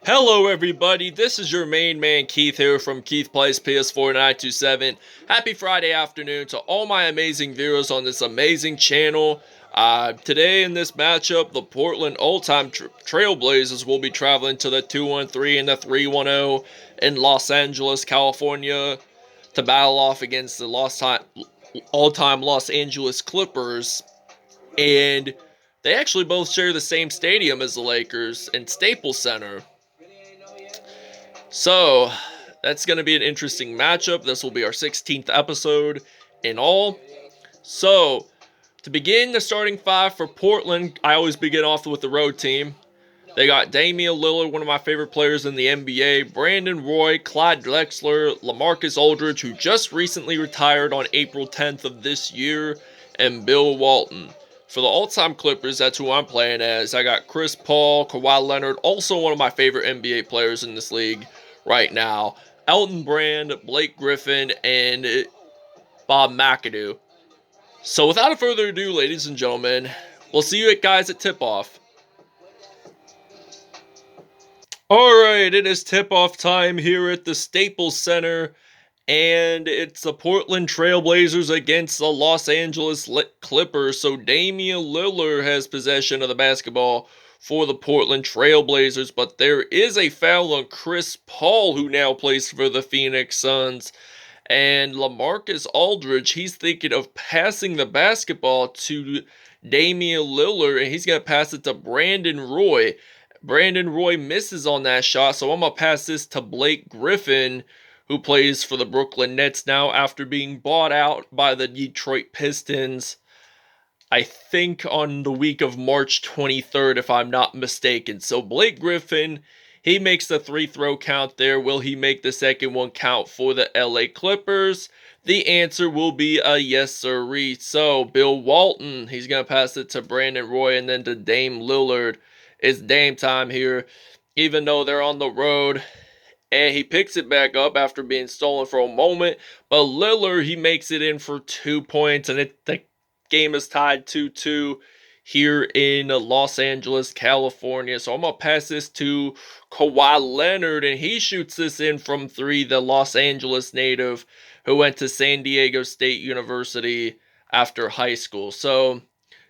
Hello everybody, this is your main man Keith here from Keith Plays PS4 927. Happy Friday afternoon to all my amazing viewers on this amazing channel. Today in this matchup, the Portland all-time Trailblazers will be traveling to the 213 and the 310 in Los Angeles, California to battle off against the all-time Los Angeles Clippers. And they actually both share the same stadium as the Lakers and Staples Center. So, that's going to be an interesting matchup. This will be our 16th episode in all. So, to begin the starting five for Portland, I always begin off with the road team. They got Damian Lillard, one of my favorite players in the NBA, Brandon Roy, Clyde Drexler, LaMarcus Aldridge, who just recently retired on April 10th of this year, and Bill Walton. For the all-time Clippers, that's who I'm playing as. I got Chris Paul, Kawhi Leonard, also one of my favorite NBA players in this league right now, Elton Brand, Blake Griffin, and Bob McAdoo. So without further ado, ladies and gentlemen, we'll see you guys at tip-off. Alright, it is tip-off time here at the Staples Center, and it's the Portland Trailblazers against the Los Angeles Clippers. So Damian Lillard has possession of the basketball for the Portland Trailblazers, but there is a foul on Chris Paul, who now plays for the Phoenix Suns. And LaMarcus Aldridge, he's thinking of passing the basketball to Damian Lillard, and he's going to pass it to Brandon Roy. Brandon Roy misses on that shot, so I'm going to pass this to Blake Griffin, who plays for the Brooklyn Nets now after being bought out by the Detroit Pistons, I think on the week of March 23rd, if I'm not mistaken. So Blake Griffin, he makes the three-throw count there. Will he make the second one count for the LA Clippers? The answer will be a yes, sirree. So Bill Walton, he's going to pass it to Brandon Roy and then to Dame Lillard. It's Dame time here, even though they're on the road. And he picks it back up after being stolen for a moment. But Lillard, he makes it in for 2 points. And the game is tied 2-2 here in Los Angeles, California. So I'm going to pass this to Kawhi Leonard. And he shoots this in from three, the Los Angeles native who went to San Diego State University after high school. So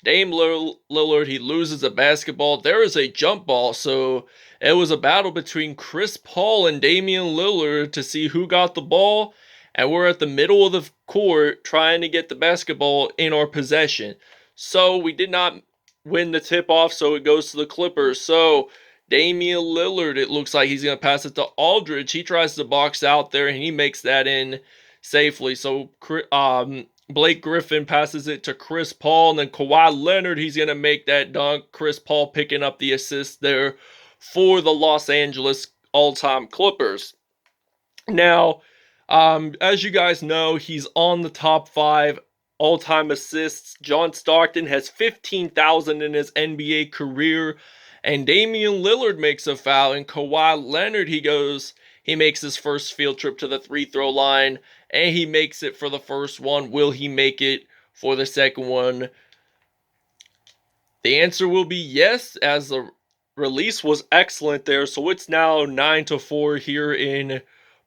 Dame Lillard, he loses a basketball. There is a jump ball, so it was a battle between Chris Paul and Damian Lillard to see who got the ball, and we're at the middle of the court trying to get the basketball in our possession. So we did not win the tip-off, so it goes to the Clippers. So Damian Lillard, it looks like he's going to pass it to Aldridge. He tries to box out there, and he makes that in safely. So Blake Griffin passes it to Chris Paul, and then Kawhi Leonard, he's going to make that dunk. Chris Paul picking up the assist there for the Los Angeles all-time Clippers. Now, as you guys know, he's on the top 5 all-time assists. John Stockton has 15,000 in his NBA career, and Damian Lillard makes a foul, and Kawhi Leonard, he makes his first field trip to the three-throw line, and he makes it for the first one. Will he make it for the second one? The answer will be yes, as the release was excellent there. So it's now 9-4 here in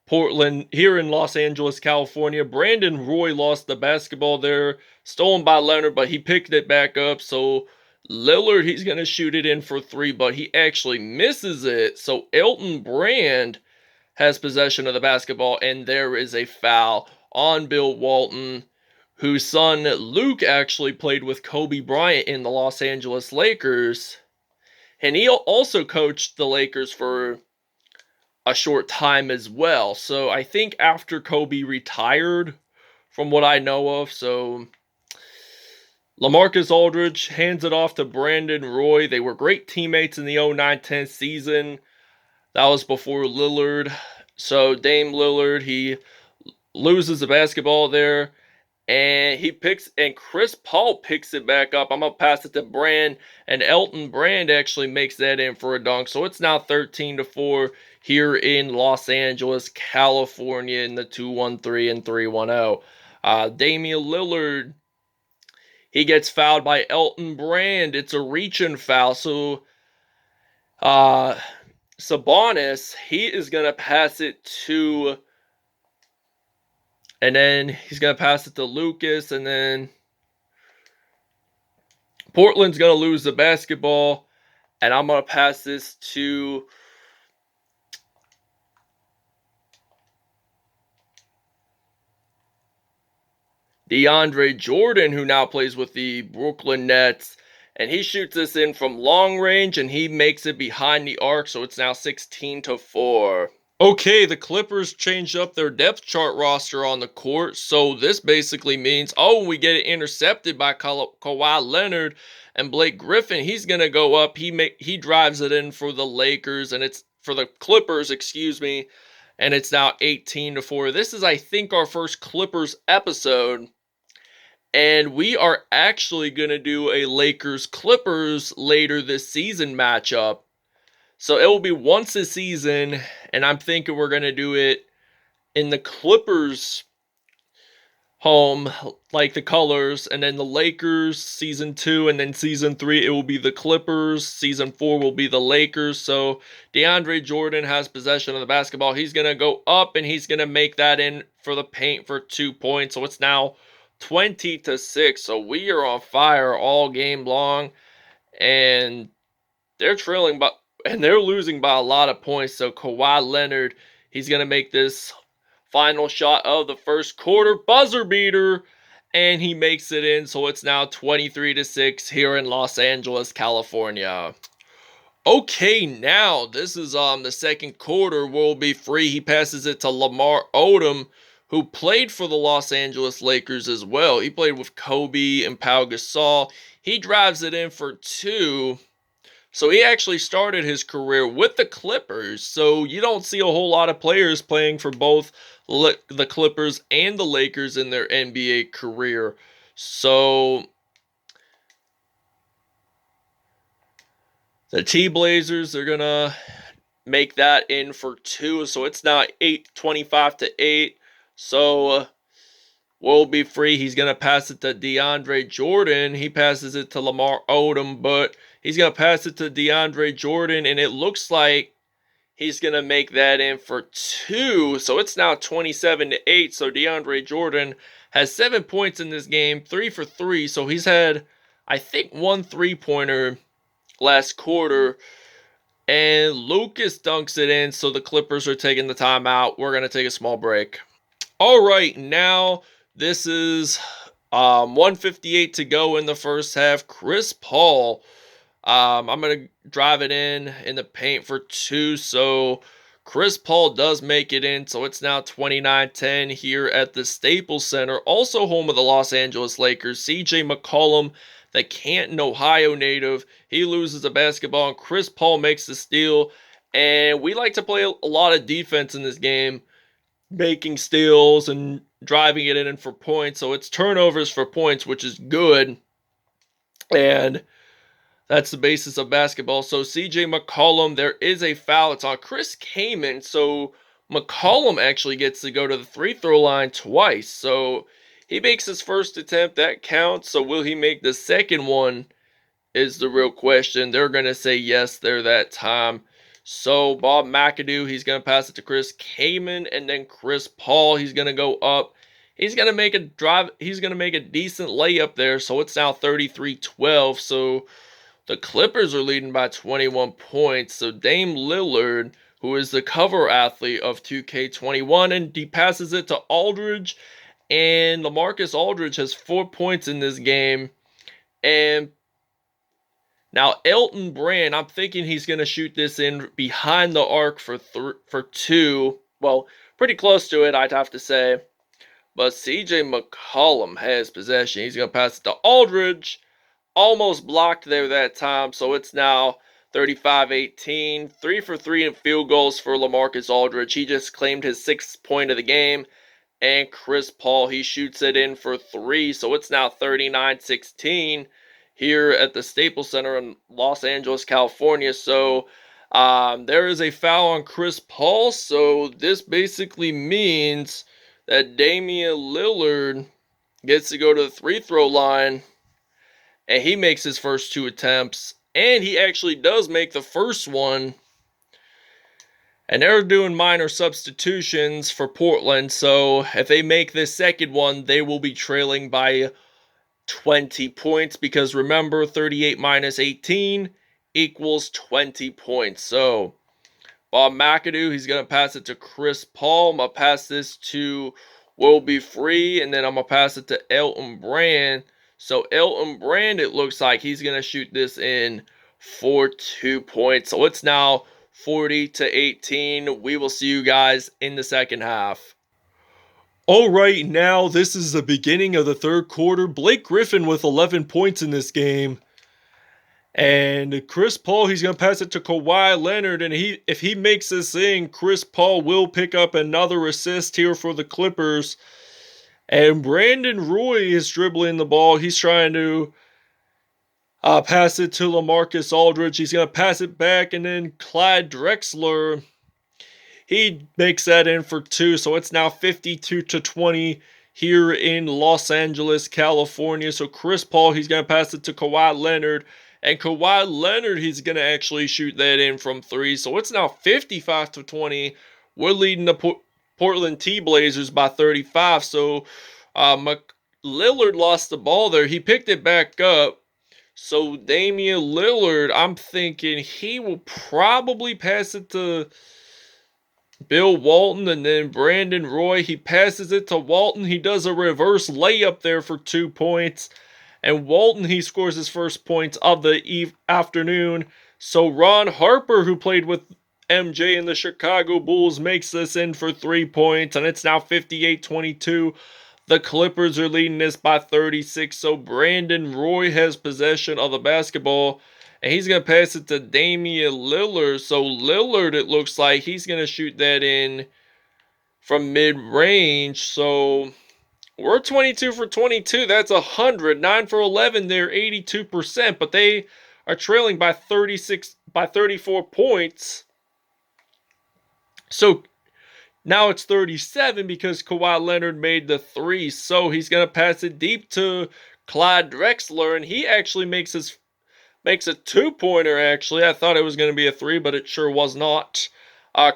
Portland, here in Los Angeles, California. Brandon Roy lost the basketball there, stolen by Leonard, but he picked it back up. So Lillard, he's going to shoot it in for three, but he actually misses it. So Elton Brand has possession of the basketball, and there is a foul on Bill Walton, whose son Luke actually played with Kobe Bryant in the Los Angeles Lakers, and he also coached the Lakers for a short time as well. So I think after Kobe retired, from what I know of. So LaMarcus Aldridge hands it off to Brandon Roy. They were great teammates in the 09-10 season. That was before Lillard. So Dame Lillard, he loses the basketball there, and Chris Paul picks it back up. I'm going to pass it to Brand, and Elton Brand actually makes that in for a dunk. So it's now 13-4 here in Los Angeles, California in the 2-1-3 and 3-1-0. Damian Lillard, he gets fouled by Elton Brand. It's a reach-in foul. So Sabonis, he is going to pass it to, and then he's going to pass it to Lucas, and then Portland's going to lose the basketball, and I'm going to pass this to DeAndre Jordan, who now plays with the Brooklyn Nets. And he shoots this in from long range, and he makes it behind the arc, so it's now 16-4. Okay, the Clippers changed up their depth chart roster on the court, so this basically means, we get it intercepted by Kawhi Leonard, and Blake Griffin, he's going to go up. He drives it in for the Lakers, and it's for the Clippers, excuse me, and it's now 18-4. This is, I think, our first Clippers episode. And we are actually going to do a Lakers-Clippers later this season matchup. So it will be once a season, and I'm thinking we're going to do it in the Clippers home, like the colors, and then the Lakers season 2, and then season 3 it will be the Clippers, season 4 will be the Lakers. So DeAndre Jordan has possession of the basketball. He's going to go up, and he's going to make that in for the paint for 2 points. So it's now 20-6. So we are on fire all game long, and they're trailing and they're losing by a lot of points. So Kawhi Leonard, he's going to make this final shot of the first quarter, buzzer beater, and he makes it in. So it's now 23-6 here in Los Angeles, California. Okay, now this is the second quarter will be free. He passes it to Lamar Odom, who played for the Los Angeles Lakers as well. He played with Kobe and Pau Gasol. He drives it in for 2. So he actually started his career with the Clippers. So you don't see a whole lot of players playing for both the Clippers and the Lakers in their NBA career. So the T-Blazers, they're going to make that in for 2. So it's now 25-8. So will be free. He's going to pass it to DeAndre Jordan. He passes it to Lamar Odom, but he's going to pass it to DeAndre Jordan, and it looks like he's going to make that in for 2. So it's now 27-8. So DeAndre Jordan has 7 points in this game, 3 for 3. So he's had, I think, 1 3-pointer last quarter. And Lucas dunks it in, so the Clippers are taking the timeout. We're going to take a small break. All right, now this is 1:58 to go in the first half. Chris Paul, I'm going to drive it in the paint for 2. So Chris Paul does make it in. So it's now 29-10 here at the Staples Center. Also home of the Los Angeles Lakers. CJ McCollum, the Canton, Ohio native, he loses the basketball, and Chris Paul makes the steal. And we like to play a lot of defense in this game, making steals and driving it in for points. So it's turnovers for points, which is good. And that's the basis of basketball. So CJ McCollum, there is a foul. It's on Chris Kaman. So McCollum actually gets to go to the free throw line twice. So he makes his first attempt. That counts. So will he make the second one is the real question. They're going to say yes there that time. So Bob McAdoo, he's going to pass it to Chris Kaman, and then Chris Paul, he's going to go up. He's going to make a drive. He's going to make a decent layup there. So it's now 33-12. So the Clippers are leading by 21 points. So Dame Lillard, who is the cover athlete of 2K21, and he passes it to Aldridge. And LaMarcus Aldridge has 4 points in this game. And now Elton Brand, I'm thinking he's going to shoot this in behind the arc for 2. Well, pretty close to it, I'd have to say. But CJ McCollum has possession. He's going to pass it to Aldridge. Almost blocked there that time. So it's now 35-18. 3 for 3 in field goals for LaMarcus Aldridge. He just claimed his 6th point of the game. And Chris Paul, he shoots it in for 3. So it's now 39-16 here at the Staples Center in Los Angeles, California. So there is a foul on Chris Paul. So this basically means that Damian Lillard gets to go to the free throw line, and he makes his first 2 attempts, and he actually does make the first one. And they're doing minor substitutions for Portland, so if they make this second one, they will be trailing by 20 points, because remember, 38 minus 18 equals 20 points. So Bob McAdoo, he's going to pass it to Chris Paul. I'm going to pass this to Will Be Free, and then I'm going to pass it to Elton Brand. So Elton Brand, it looks like he's going to shoot this in for 2 points. So it's now 40-18. We will see you guys in the second half. All right, now this is the beginning of the third quarter. Blake Griffin with 11 points in this game. And Chris Paul, he's going to pass it to Kawhi Leonard. And if he makes this in, Chris Paul will pick up another assist here for the Clippers. And Brandon Roy is dribbling the ball. He's trying to pass it to LaMarcus Aldridge. He's going to pass it back. And then Clyde Drexler, he makes that in for 2. So it's now 52-20 here in Los Angeles, California. So Chris Paul, he's going to pass it to Kawhi Leonard. And Kawhi Leonard, he's going to actually shoot that in from 3. So it's now 55-20. We're leading the Portland Trailblazers by 35. So Lillard lost the ball there. He picked it back up. So Damian Lillard, I'm thinking he will probably pass it to Bill Walton, and then Brandon Roy, he passes it to Walton. He does a reverse layup there for 2 points. And Walton, he scores his first points of the afternoon. So Ron Harper, who played with MJ in the Chicago Bulls, makes this in for 3 points. And it's now 58-22. The Clippers are leading this by 36. So Brandon Roy has possession of the basketball. And he's going to pass it to Damian Lillard. So Lillard, it looks like he's going to shoot that in from mid-range. So we're 22 for 22. That's 100. 9 for 11 there, 82%. But they are trailing by 34 points. So now it's 37 because Kawhi Leonard made the 3. So he's going to pass it deep to Clyde Drexler. And he actually makes a 2-pointer, actually. I thought it was going to be a 3, but it sure was not.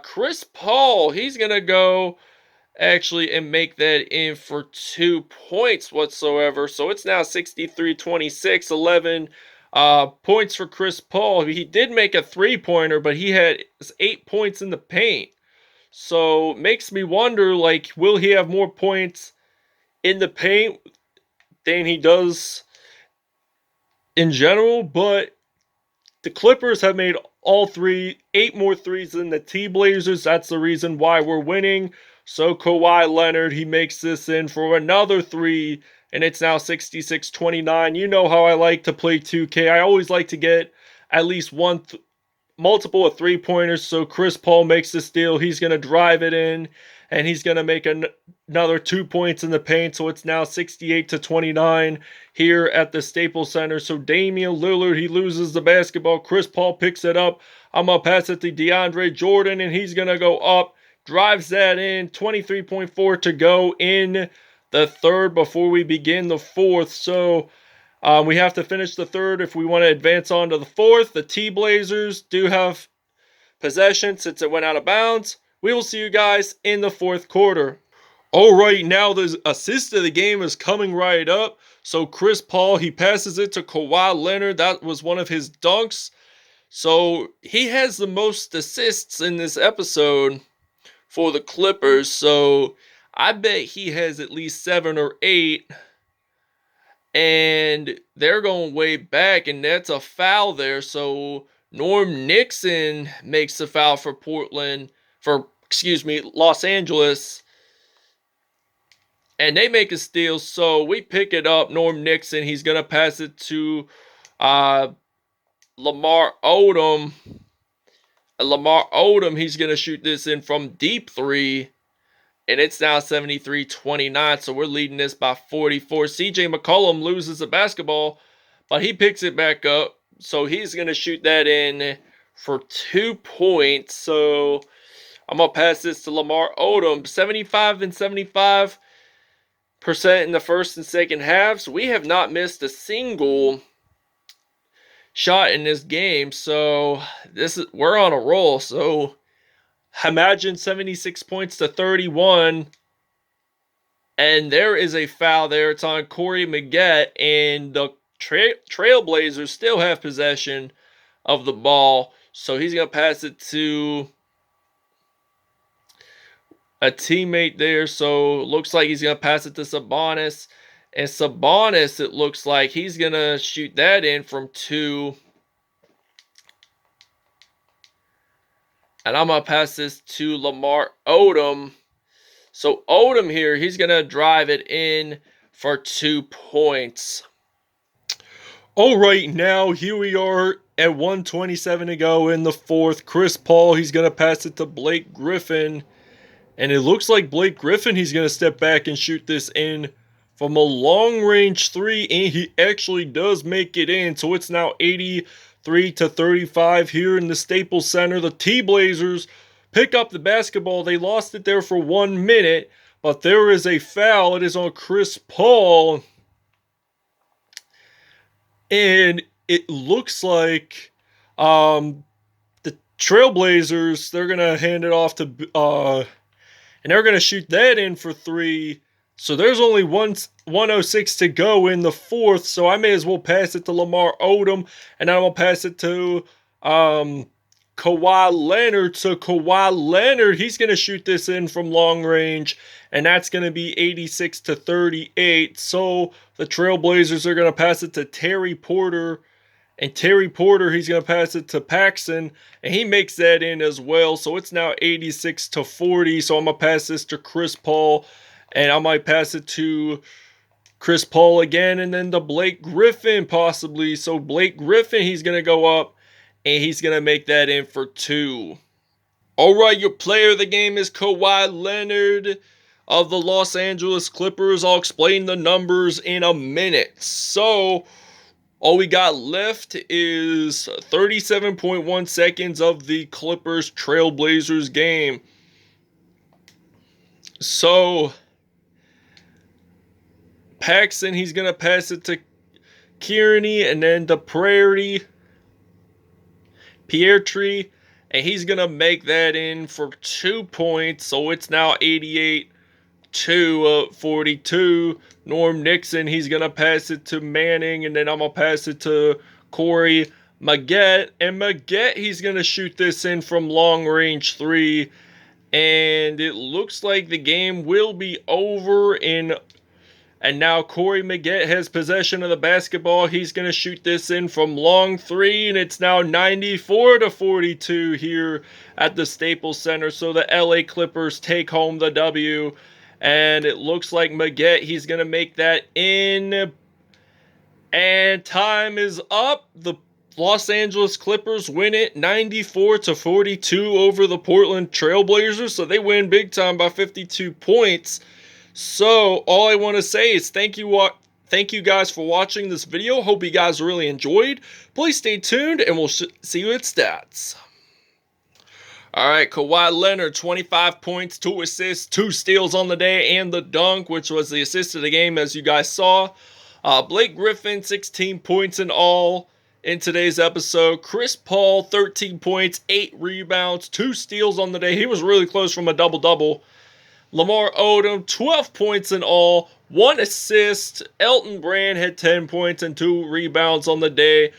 Chris Paul, he's going to go actually and make that in for 2 points whatsoever. So it's now 63-26, 11 points for Chris Paul. He did make a 3-pointer, but he had 8 points in the paint. So it makes me wonder, like, will he have more points in the paint than he does in general? But the Clippers have made 8 more threes than the Trailblazers. That's the reason why we're winning. So Kawhi Leonard, he makes this in for another 3, and it's now 66-29. You know how I like to play 2K. I always like to get at least multiple of 3-pointers. So Chris Paul makes this deal. He's going to drive it in, and he's going to make another 2 points in the paint. So it's now 68-29 here at the Staples Center. So Damian Lillard, he loses the basketball. Chris Paul picks it up. I'm going to pass it to DeAndre Jordan, and he's going to go up. Drives that in. 23.4 to go in the third before we begin the fourth. So we have to finish the third if we want to advance on to the fourth. The Trailblazers do have possession since it went out of bounds. We will see you guys in the fourth quarter. All right, now the assist of the game is coming right up. So Chris Paul, he passes it to Kawhi Leonard. That was one of his dunks. So he has the most assists in this episode for the Clippers. So I bet he has at least 7 or 8. And they're going way back, and that's a foul there. So Norm Nixon makes the foul for Los Angeles. And they make a steal, so we pick it up. Norm Nixon, he's going to pass it to Lamar Odom. Lamar Odom, he's going to shoot this in from deep 3. And it's now 73-29, so we're leading this by 44. CJ McCollum loses the basketball, but he picks it back up. So he's going to shoot that in for 2 points. So I'm going to pass this to Lamar Odom. 75 and 75% in the first and second halves. We have not missed a single shot in this game. So we're on a roll. So Imagine 76 points to 31. And there is a foul there. It's on Corey Maggette. And the Trailblazers still have possession of the ball. So he's going to pass it to a teammate there. So it looks like he's going to pass it to Sabonis. And Sabonis, it looks like he's going to shoot that in from 2. And I'm going to pass this to Lamar Odom. So Odom here, he's going to drive it in for 2 points. All right, now here we are at 1:27 to go in the fourth. Chris Paul, he's going to pass it to Blake Griffin. And it looks like Blake Griffin, he's going to step back and shoot this in from a long-range 3. And he actually does make it in. So it's now 83 to 35 here in the Staples Center. The T-Blazers pick up the basketball. They lost it there for 1 minute. But there is a foul. It is on Chris Paul. And it looks like the Trailblazers, they're going to hand it off to... and they're going to shoot that in for 3. So there's only 1:06 to go in the fourth. So I may as well pass it to Lamar Odom. And I'm going to pass it to Kawhi Leonard. So Kawhi Leonard, he's going to shoot this in from long range. And that's going to be 86 to 38. So the Trailblazers are going to pass it to Terry Porter. And Terry Porter, he's going to pass it to Paxson. And he makes that in as well. So it's now 86 to 40. So I'm going to pass this to Chris Paul. And I might pass it to Chris Paul again. And then to Blake Griffin possibly. So Blake Griffin, he's going to go up. And he's going to make that in for 2. All right, your player of the game is Kawhi Leonard of the Los Angeles Clippers. I'll explain the numbers in a minute. So all we got left is 37.1 seconds of the Clippers Trailblazers game. So Paxson, he's going to pass it to Kearney and then to Pietri, and he's going to make that in for 2 points. So it's now 88 to 42. Norm Nixon, he's going to pass it to Manning, and then I'm going to pass it to Corey Maggette. And Maggette, he's going to shoot this in from long range 3. And it looks like the game will be over in... And now Corey Maggette has possession of the basketball. He's going to shoot this in from long 3. And it's now 94 to 42 here at the Staples Center. So the LA Clippers take home the W. And it looks like Maggette, he's going to make that in. And time is up. The Los Angeles Clippers win it 94 to 42 over the Portland Trailblazers. So they win big time by 52 points. So all I want to say is thank you guys for watching this video. Hope you guys really enjoyed. Please stay tuned and we'll see you at stats. All right, Kawhi Leonard, 25 points, 2 assists, 2 steals on the day, and the dunk, which was the assist of the game, as you guys saw. Blake Griffin, 16 points in all in today's episode. Chris Paul, 13 points, 8 rebounds, 2 steals on the day. He was really close from a double-double. Lamar Odom, 12 points in all, 1 assist. Elton Brand had 10 points and 2 rebounds on the day.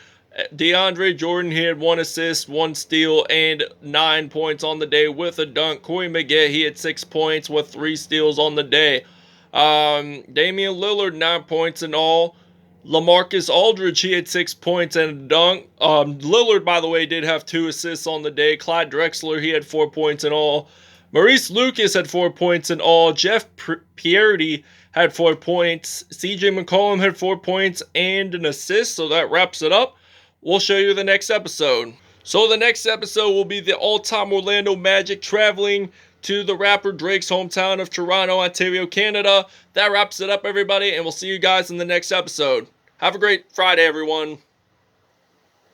DeAndre Jordan, he had 1 assist, 1 steal, and 9 points on the day with a dunk. Corey Maggette, he had 6 points with 3 steals on the day. Damian Lillard, 9 points in all. LaMarcus Aldridge, he had 6 points and a dunk. Lillard, by the way, did have 2 assists on the day. Clyde Drexler, he had 4 points in all. Maurice Lucas had 4 points in all. Jeff Pierdy had 4 points. CJ McCollum had 4 points and an assist. So that wraps it up. We'll show you the next episode. So the next episode will be the all-time Orlando Magic traveling to the rapper Drake's hometown of Toronto, Ontario, Canada. That wraps it up, everybody, and we'll see you guys in the next episode. Have a great Friday, everyone.